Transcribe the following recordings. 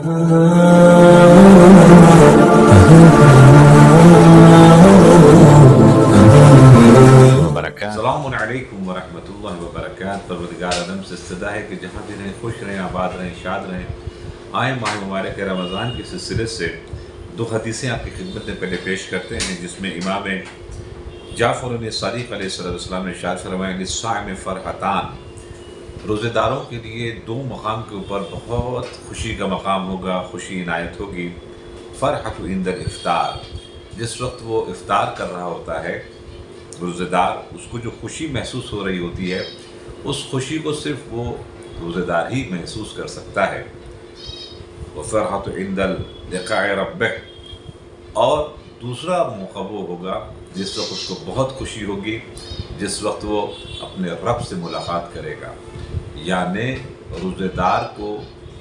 السلام علیکم ورحمۃ اللہ وبرکاتہ۔ پروردگار عالم سے استدا ہے کہ جہاں بھی رہیں خوش رہیں، آباد رہیں، شاد رہیں۔ آئیں ماہ مبارک رمضان کے سلسلے سے دو حدیثیں آپ کی خدمت میں پہلے پیش کرتے ہیں، جس میں امام جعفر صادق علیہ السلام نے ارشاد فرمایا للصائم فرحتان، روزے داروں کے لیے دو مقام کے اوپر بہت خوشی کا مقام ہوگا، خوشی عنایت ہوگی۔ فرحت عند الافطار، جس وقت وہ افطار کر رہا ہوتا ہے روزے دار، اس کو جو خوشی محسوس ہو رہی ہوتی ہے، اس خوشی کو صرف وہ روزے دار ہی محسوس کر سکتا ہے۔ وفرحت عند لقاء ربہ، اور دوسرا موقع وہ ہوگا جس وقت اس کو بہت خوشی ہوگی، جس وقت وہ اپنے رب سے ملاقات کرے گا۔ یعنی روزے دار کو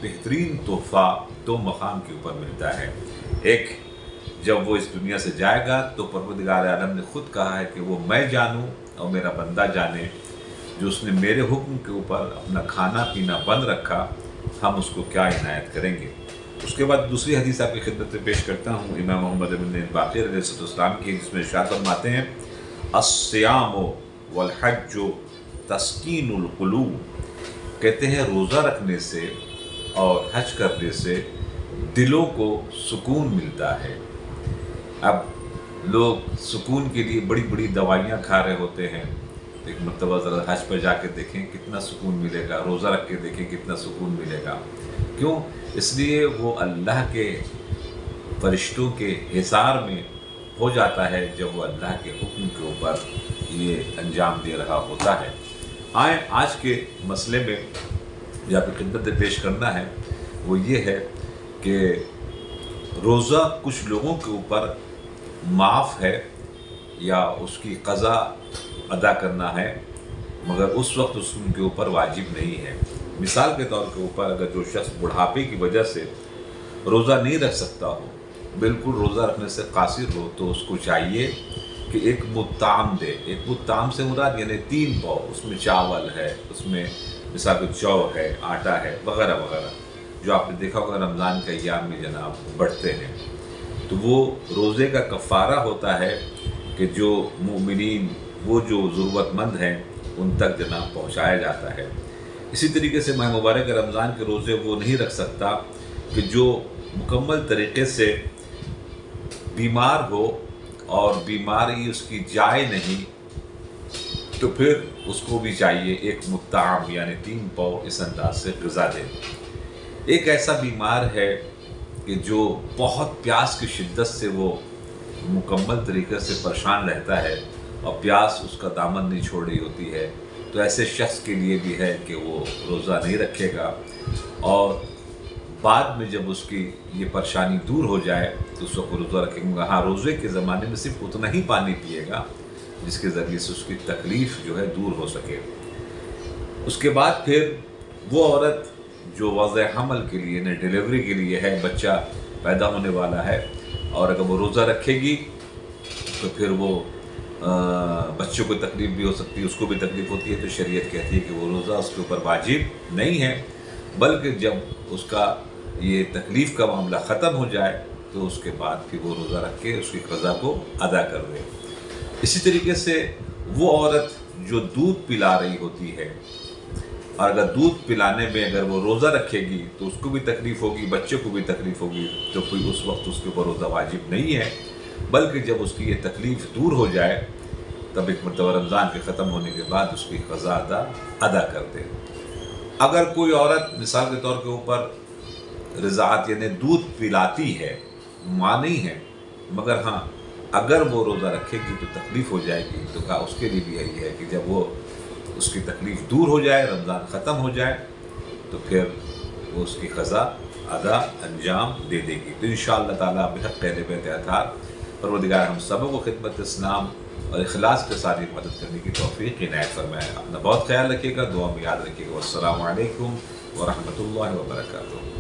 بہترین تحفہ دو مقام کے اوپر ملتا ہے۔ ایک، جب وہ اس دنیا سے جائے گا تو پروردگار عالم نے خود کہا ہے کہ وہ میں جانوں اور میرا بندہ جانے، جو اس نے میرے حکم کے اوپر اپنا کھانا پینا بند رکھا، ہم اس کو کیا عنایت کریں گے۔ اس کے بعد دوسری حدیث آپ کی خدمت میں پیش کرتا ہوں، امام محمد بن باقر علیہ السلام کی، جس میں ارشاد فرماتے ہیں الصیام والحج تسکین القلوب، کہتے ہیں روزہ رکھنے سے اور حج کرنے سے دلوں کو سکون ملتا ہے۔ اب لوگ سکون کے لیے بڑی بڑی دوائیاں کھا رہے ہوتے ہیں، ایک مرتبہ ذرا حج پہ جا کے دیکھیں کتنا سکون ملے گا، روزہ رکھ کے دیکھیں کتنا سکون ملے گا۔ کیوں؟ اس لیے وہ اللہ کے فرشتوں کے حصار میں ہو جاتا ہے جب وہ اللہ کے حکم کے اوپر یہ انجام دے رہا ہوتا ہے۔ آئیں آج کے مسئلے میں جو آپ کی خدمت میں پیش کرنا ہے وہ یہ ہے کہ روزہ کچھ لوگوں کے اوپر معاف ہے یا اس کی قضا ادا کرنا ہے، مگر اس وقت اس کے اوپر واجب نہیں ہے۔ مثال کے طور کے اوپر اگر جو شخص بڑھاپے کی وجہ سے روزہ نہیں رکھ سکتا ہو، بالکل روزہ رکھنے سے قاصر ہو، تو اس کو چاہیے کہ ایک مد طعام دے۔ ایک مد طعام سے مراد یعنی 3 پاؤ، اس میں چاول ہے، اس میں مثال کے جو ہے، آٹا ہے، وغیرہ وغیرہ، جو آپ نے دیکھا ہوگا رمضان کے ایام میں جناب بڑھتے ہیں، تو وہ روزے کا کفارہ ہوتا ہے کہ جو مومنین، وہ جو ضرورت مند ہیں، ان تک جناب پہنچایا جاتا ہے۔ اسی طریقے سے ماہ مبارک رمضان کے روزے وہ نہیں رکھ سکتا کہ جو مکمل طریقے سے بیمار ہو اور بیماری اس کی جائے نہیں، تو پھر اس کو بھی چاہیے ایک مطعم یعنی 3 پاؤ اس انداز سے غذا دے۔ ایک ایسا بیمار ہے کہ جو بہت پیاس کی شدت سے وہ مکمل طریقے سے پریشان رہتا ہے اور پیاس اس کا دامن نہیں چھوڑ رہی ہوتی ہے، تو ایسے شخص کے لیے بھی ہے کہ وہ روزہ نہیں رکھے گا، اور بعد میں جب اس کی یہ پریشانی دور ہو جائے تو اس وقت روزہ رکھیں گا۔ ہاں، روزے کے زمانے میں صرف اتنا ہی پانی پیے گا جس کے ذریعے سے اس کی تکلیف جو ہے دور ہو سکے۔ اس کے بعد پھر وہ عورت جو وضع حمل کے لیے یعنی ڈیلیوری کے لیے ہے، بچہ پیدا ہونے والا ہے، اور اگر وہ روزہ رکھے گی تو پھر وہ بچوں کو تکلیف بھی ہو سکتی ہے، اس کو بھی تکلیف ہوتی ہے، تو شریعت کہتی ہے کہ وہ روزہ اس کے اوپر واجب نہیں ہے، بلکہ جب اس کا یہ تکلیف کا معاملہ ختم ہو جائے تو اس کے بعد پھر وہ روزہ رکھ کے اس کی قضا کو ادا کر دے۔ اسی طریقے سے وہ عورت جو دودھ پلا رہی ہوتی ہے، اور اگر دودھ پلانے میں اگر وہ روزہ رکھے گی تو اس کو بھی تکلیف ہوگی، بچے کو بھی تکلیف ہوگی، تو پھر اس وقت اس کے اوپر روزہ واجب نہیں ہے، بلکہ جب اس کی یہ تکلیف دور ہو جائے تب ایک مرتبہ رمضان کے ختم ہونے کے بعد اس کی قضا ادا کر دے۔ اگر کوئی عورت مثال کے طور کے اوپر رضاعت یعنی دودھ پلاتی ہے، ماں نہیں ہے، مگر ہاں اگر وہ روزہ رکھے گی تو تکلیف ہو جائے گی، تو کہا اس کے لیے بھی یہی ہے کہ جب وہ اس کی تکلیف دور ہو جائے، رمضان ختم ہو جائے، تو پھر وہ اس کی قضا ادا انجام دے دے گی۔ تو انشاءاللہ تعالیٰ بحق اہل بیت اطہار پروردگار ہم سبوں کو خدمت اسلام اور اخلاص کے ساتھ مدد کرنے کی توفیق عنایت فرمائے۔ اپنا بہت خیال رکھیے گا، دعا میں یاد رکھیے گا۔ والسلام علیکم ورحمۃ اللہ وبرکاتہ۔